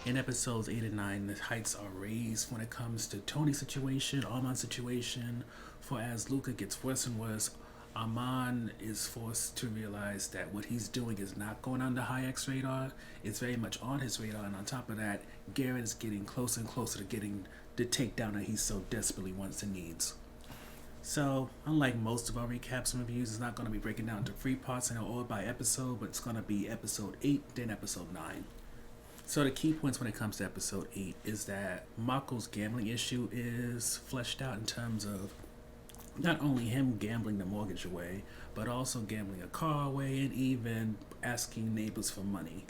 In episodes 8 and 9, the heights are raised when it comes to Tony's situation, Armand's situation. For as Luca gets worse and worse, Armand is forced to realize that what he's doing is not going under Hayek's radar. It's very much on his radar, and on top of that, Garrett is getting closer and closer to getting the takedown that he so desperately wants and needs. So, unlike most of our recaps and reviews, it's not going to be breaking down into three parts and or by episode, but it's going to be episode 8, then episode 9. So the key points when it comes to episode 8 is that Mako's gambling issue is fleshed out in terms of not only him gambling the mortgage away, but also gambling a car away and even asking neighbors for money.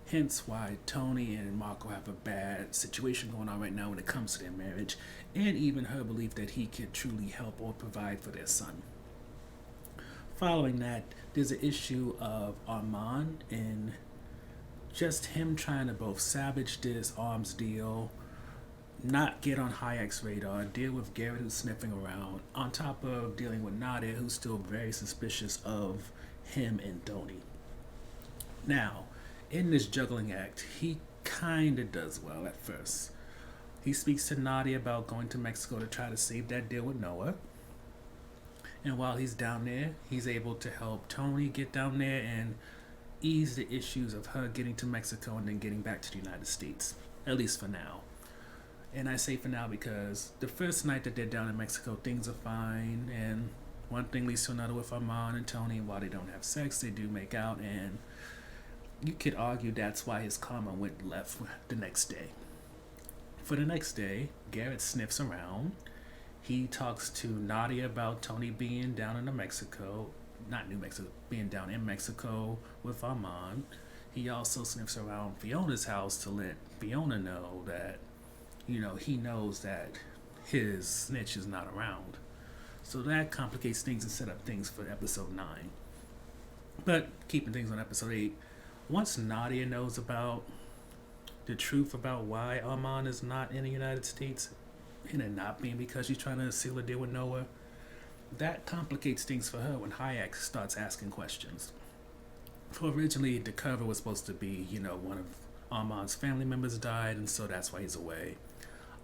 Hence why Tony and Mako have a bad situation going on right now when it comes to their marriage, and even her belief that he could truly help or provide for their son. Following that, there's an issue of Armand and just him trying to both salvage this arms deal, not get on Hayek's radar, deal with Garrett who's sniffing around, on top of dealing with Nadia who's still very suspicious of him and Tony. Now, in this juggling act, he kinda does well at first. He speaks to Nadia about going to Mexico to try to save that deal with Noah. And while he's down there, he's able to help Tony get down there and ease the issues of her getting to Mexico and then getting back to the United States, at least for now. And I say for now because the first night that they're down in Mexico, things are fine, and one thing leads to another with Armand and Tony. While they don't have sex, they do make out, and you could argue that's why his karma went left the next day. For the next day, Garrett sniffs around. He talks to Nadia about Tony being down in Mexico, not New Mexico, being down in Mexico with Armand. He also sniffs around Fiona's house to let Fiona know that, he knows that his snitch is not around. So that complicates things and set up things for episode 9. But keeping things on episode 8, once Nadia knows about the truth about why Armand is not in the United States, and it not being because she's trying to seal a deal with Noah, that complicates things for her when Hayek starts asking questions. For originally, the cover was supposed to be, one of Armand's family members died, and so that's why he's away.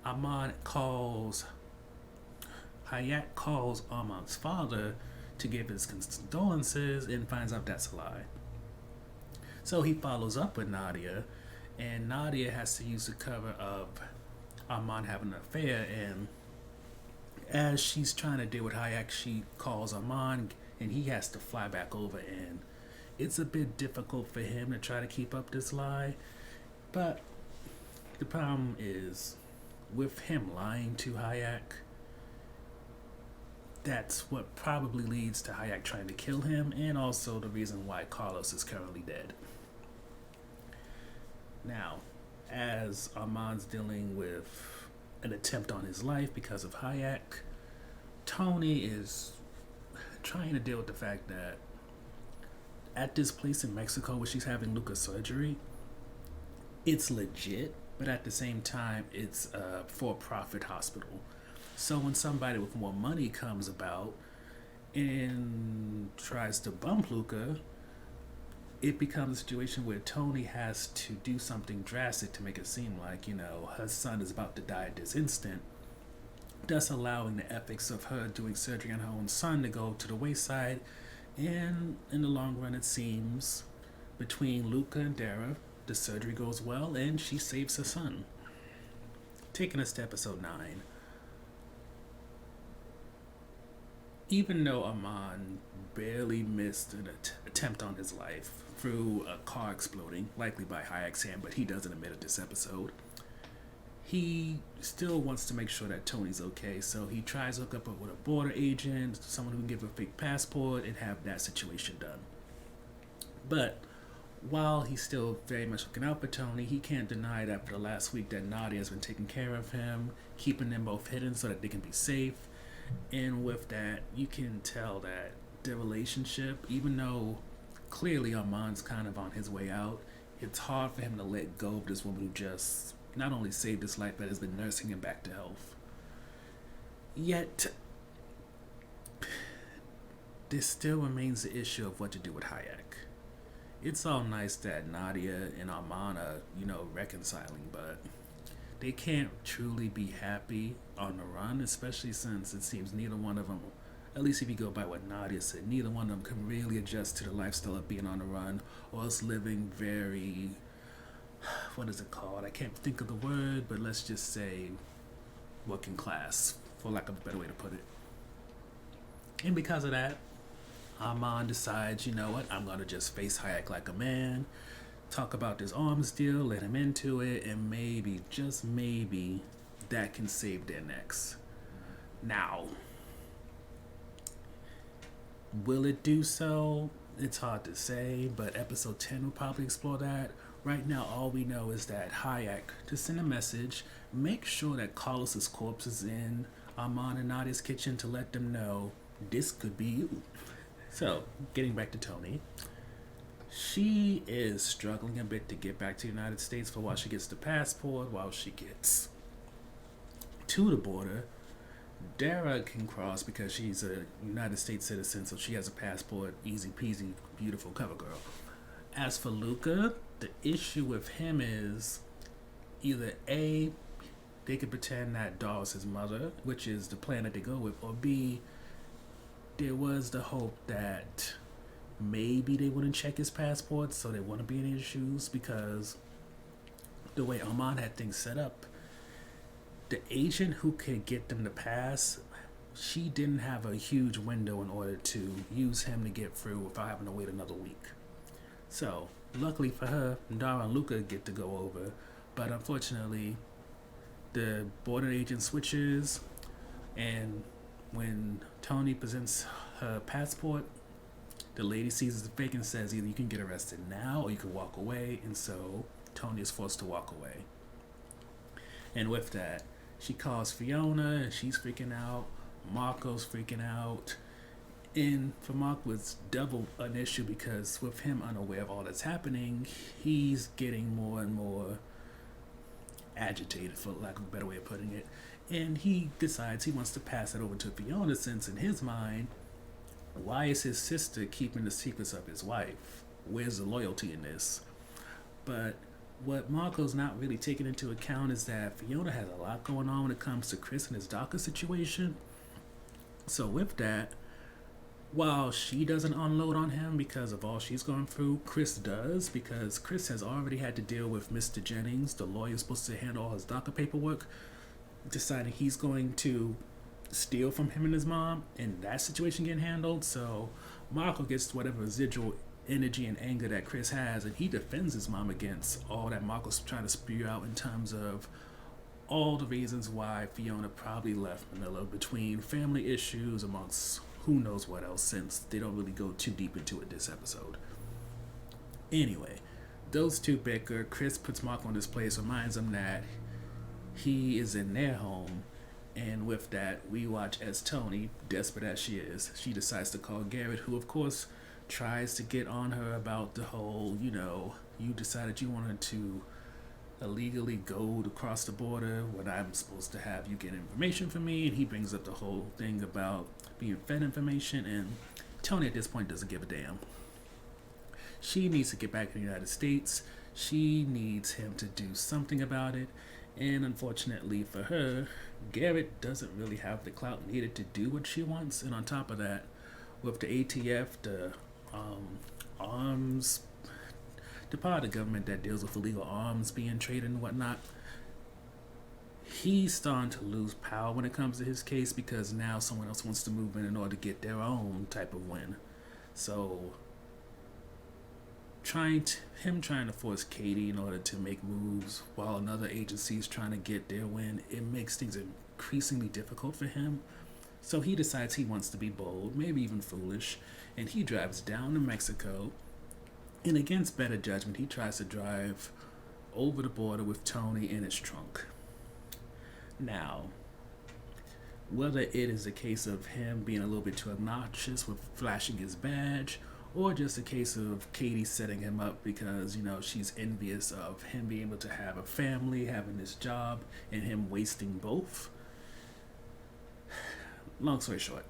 Hayek calls Armand's father to give his condolences and finds out that's a lie. So he follows up with Nadia, and Nadia has to use the cover of Armand having an affair, and as she's trying to deal with Hayek, she calls Armand, and he has to fly back over, and it's a bit difficult for him to try to keep up this lie, but the problem is, with him lying to Hayek, that's what probably leads to Hayek trying to kill him, and also the reason why Carlos is currently dead. Now, as Armand's dealing with an attempt on his life because of Hayek, Tony is trying to deal with the fact that at this place in Mexico where she's having Luca's surgery, it's legit, but at the same time, it's a for-profit hospital. So when somebody with more money comes about and tries to bump Luca, it becomes a situation where Tony has to do something drastic to make it seem like, her son is about to die at this instant, thus allowing the ethics of her doing surgery on her own son to go to the wayside. And in the long run, it seems, between Luca and Dara, the surgery goes well and she saves her son. Taking us to episode 9. Even though Armand barely missed an attempt on his life through a car exploding, likely by Hayek's hand, but he doesn't admit it this episode, he still wants to make sure that Tony's okay, so he tries to hook up with a border agent, someone who can give a fake passport, and have that situation done. But while he's still very much looking out for Tony, he can't deny that for the last week that Nadia has been taking care of him, keeping them both hidden so that they can be safe. And with that, you can tell that their relationship, even though clearly Armand's kind of on his way out, it's hard for him to let go of this woman who just not only saved his life, but has been nursing him back to health. Yet, there still remains the issue of what to do with Hayek. it's all nice that Nadia and Armand are, reconciling, but they can't truly be happy on the run, especially since it seems neither one of them, at least if you go by what Nadia said, neither one of them can really adjust to the lifestyle of being on the run or else living very, what is it called? I can't think of the word, but let's just say working class, for lack of a better way to put it. And because of that, Armand decides, you know what, I'm going to just face Hayek like a man, talk about this arms deal, let him into it, and maybe, just maybe, that can save their necks. Now, will it do so? It's hard to say, but episode 10 will probably explore that. Right now, all we know is that Hayek, to send a message, make sure that Carlos's corpse is in Armand and Nadia's kitchen to let them know this could be you. So, getting back to Tony, she is struggling a bit to get back to the United States for while she gets the passport, while she gets to the border. Dara can cross because she's a United States citizen, so she has a passport, easy peasy, beautiful cover girl. As for Luca, the issue with him is either A, they could pretend that Doll's his mother, which is the plan that they go with, or B, there was the hope that maybe they wouldn't check his passport so there wouldn't be any issues, because the way Armand had things set up, the agent who could get them to pass, she didn't have a huge window in order to use him to get through without having to wait another week. So, luckily for her, Dara and Luca get to go over, but unfortunately, the border agent switches, and when Tony presents her passport, the lady sees it's fake and says either you can get arrested now or you can walk away, and so Tony is forced to walk away. And with that, she calls Fiona and she's freaking out. Marco's freaking out. And for Marco, it's double an issue because with him unaware of all that's happening, he's getting more and more agitated, for lack of a better way of putting it. And he decides he wants to pass it over to Fiona, since in his mind, why is his sister keeping the secrets of his wife? Where's the loyalty in this? But what Marco's not really taking into account is that Fiona has a lot going on when it comes to Chris and his DACA situation. So with that, while she doesn't unload on him because of all she's going through, Chris does, because Chris has already had to deal with Mr. Jennings, the lawyer supposed to handle all his DACA paperwork, deciding he's going to steal from him and his mom, and that situation getting handled. So Marco gets whatever residual energy and anger that Chris has, and he defends his mom against all that Marco's trying to spew out in terms of all the reasons why Fiona probably left Manila, between family issues amongst who knows what else, since they don't really go too deep into it this episode. Anyway, those two bicker. Chris puts Marco in his place, reminds him that he is in their home, and with that, we watch as Tony, desperate as she is, she decides to call Garrett, who of course tries to get on her about the whole, you decided you wanted to illegally go across the border when I'm supposed to have you get information from me, and he brings up the whole thing about being fed information, and Tony at this point doesn't give a damn. She needs to get back to the United States. She needs him to do something about it, and unfortunately for her, Garrett doesn't really have the clout needed to do what she wants, and on top of that, with the ATF, the arms, the part of the government that deals with illegal arms being traded and whatnot, he's starting to lose power when it comes to his case, because now someone else wants to move in order to get their own type of win. So trying to force Katie in order to make moves while another agency is trying to get their win, it makes things increasingly difficult for him. So he decides he wants to be bold, maybe even foolish, and he drives down to Mexico, and against better judgment, he tries to drive over the border with Tony in his trunk. Now, whether it is a case of him being a little bit too obnoxious with flashing his badge, or just a case of Katie setting him up because, she's envious of him being able to have a family, having this job, and him wasting both. Long story short,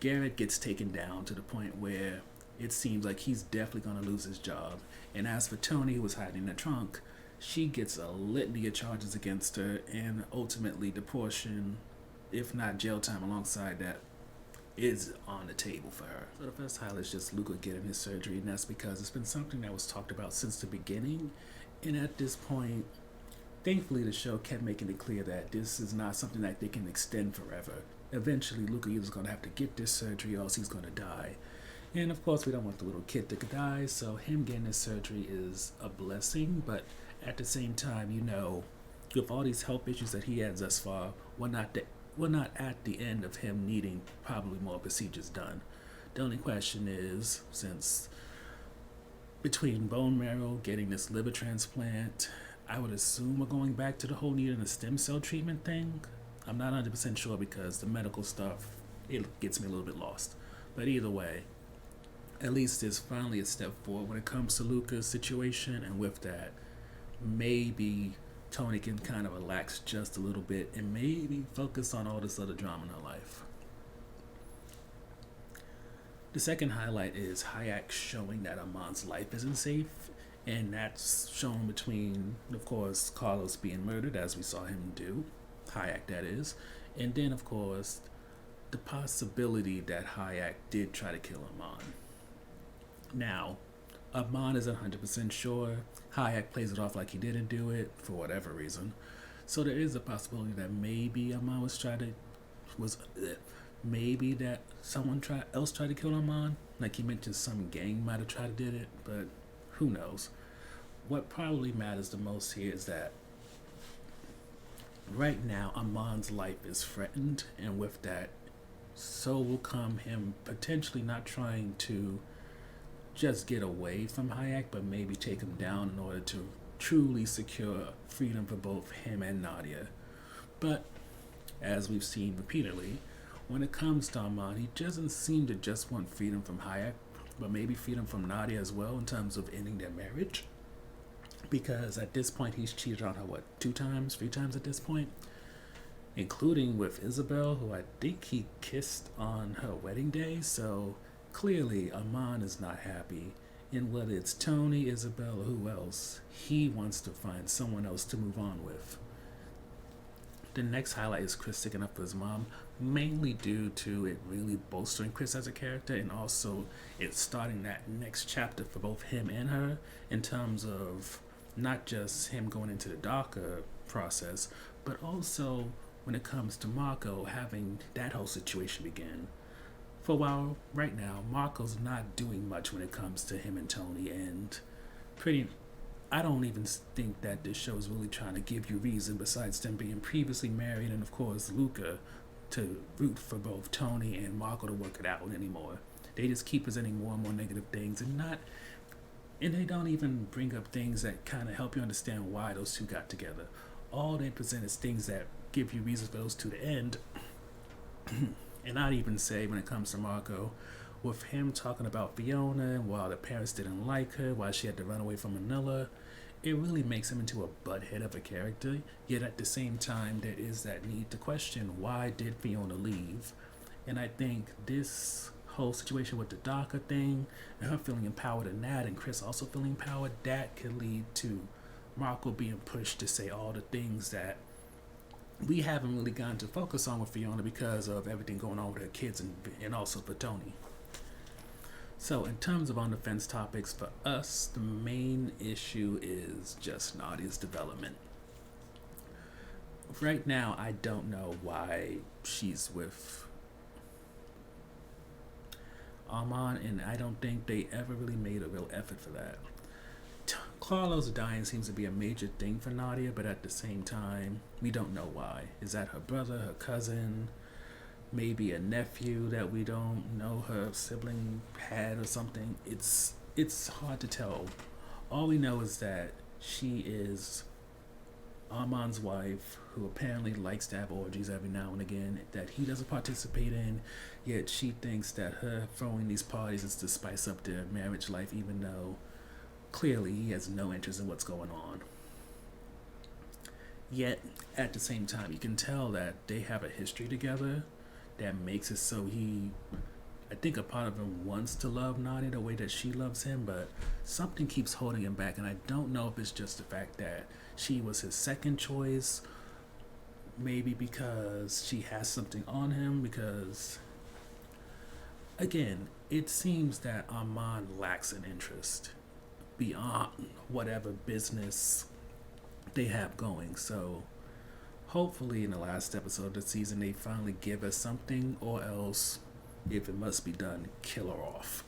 Garrett gets taken down to the point where it seems like he's definitely going to lose his job. And as for Tony, who was hiding in the trunk, she gets a litany of charges against her, and ultimately the portion, if not jail time alongside that, is on the table for her. So the first highlight is just Luca getting his surgery, and that's because it's been something that was talked about since the beginning. And at this point, thankfully, the show kept making it clear that this is not something that they can extend forever. Eventually, Luca is going to have to get this surgery, or else he's going to die. And of course, we don't want the little kid to die, so him getting this surgery is a blessing. But at the same time, with all these health issues that he has thus far, we're not at the end of him needing probably more procedures done. The only question is, since between bone marrow, getting this liver transplant, I would assume we're going back to the whole needing a stem cell treatment thing. I'm not 100% sure because the medical stuff, it gets me a little bit lost. But either way, at least there's finally a step forward when it comes to Luca's situation, and with that, maybe Tony can kind of relax just a little bit and maybe focus on all this other drama in her life. The second highlight is Hayek showing that Amon's life isn't safe, and that's shown between, of course, Carlos being murdered, as we saw him do, Hayek that is, and then, of course, the possibility that Hayek did try to kill Amon. Now, Amon isn't 100% sure. Hayek plays it off like he didn't do it for whatever reason. So there is a possibility that maybe Amon maybe that someone else tried to kill Amon. Like he mentioned, some gang might have tried to did it, but who knows? What probably matters the most here is that right now Amon's life is threatened, and with that, so will come him potentially not trying to just get away from Hayek, but maybe take him down in order to truly secure freedom for both him and Nadia. But as we've seen repeatedly, when it comes to Amon, he doesn't seem to just want freedom from Hayek, but maybe freedom from Nadia as well in terms of ending their marriage. Because at this point, he's cheated on her, 3 times at this point? Including with Isabel, who I think he kissed on her wedding day, so clearly, Amon is not happy, and whether it's Tony, Isabel, or who else, he wants to find someone else to move on with. The next highlight is Chris sticking up for his mom, mainly due to it really bolstering Chris as a character, and also it starting that next chapter for both him and her in terms of not just him going into the DACA process, but also when it comes to Marco having that whole situation begin. For a while, right now, Marco's not doing much when it comes to him and Tony, and I don't even think that this show is really trying to give you reason besides them being previously married and, of course, Luca to root for both Tony and Marco to work it out anymore. They just keep presenting more and more negative things and they don't even bring up things that kind of help you understand why those two got together. All they present is things that give you reasons for those two to end. And I'd even say when it comes to Marco, with him talking about Fiona and why the parents didn't like her, why she had to run away from Manila, it really makes him into a butthead of a character. Yet at the same time, there is that need to question, why did Fiona leave? And I think this whole situation with the DACA thing, and her feeling empowered in that, and Chris also feeling empowered, that could lead to Marco being pushed to say all the things that we haven't really gotten to focus on with Fiona because of everything going on with her kids and also for Tony. So in terms of on-the-fence topics, for us, the main issue is just Nadia's development. Right now, I don't know why she's with Amon, and I don't think they ever really made a real effort for that. Carlos dying seems to be a major thing for Nadia, but at the same time, we don't know why. Is that her brother, her cousin, maybe a nephew that we don't know her sibling had or something? It's hard to tell. All we know is that she is Amon's wife, who apparently likes to have orgies every now and again that he doesn't participate in, yet she thinks that her throwing these parties is to spice up their marriage life, even though clearly he has no interest in what's going on. Yet, at the same time, you can tell that they have a history together that makes it so he I think a part of him wants to love Nadia the way that she loves him, but something keeps holding him back. And I don't know if it's just the fact that she was his second choice, maybe because she has something on him, because, again, it seems that Armand lacks an interest beyond whatever business they have going. So hopefully in the last episode of the season they finally give us something, or else, if it must be done, kill her off.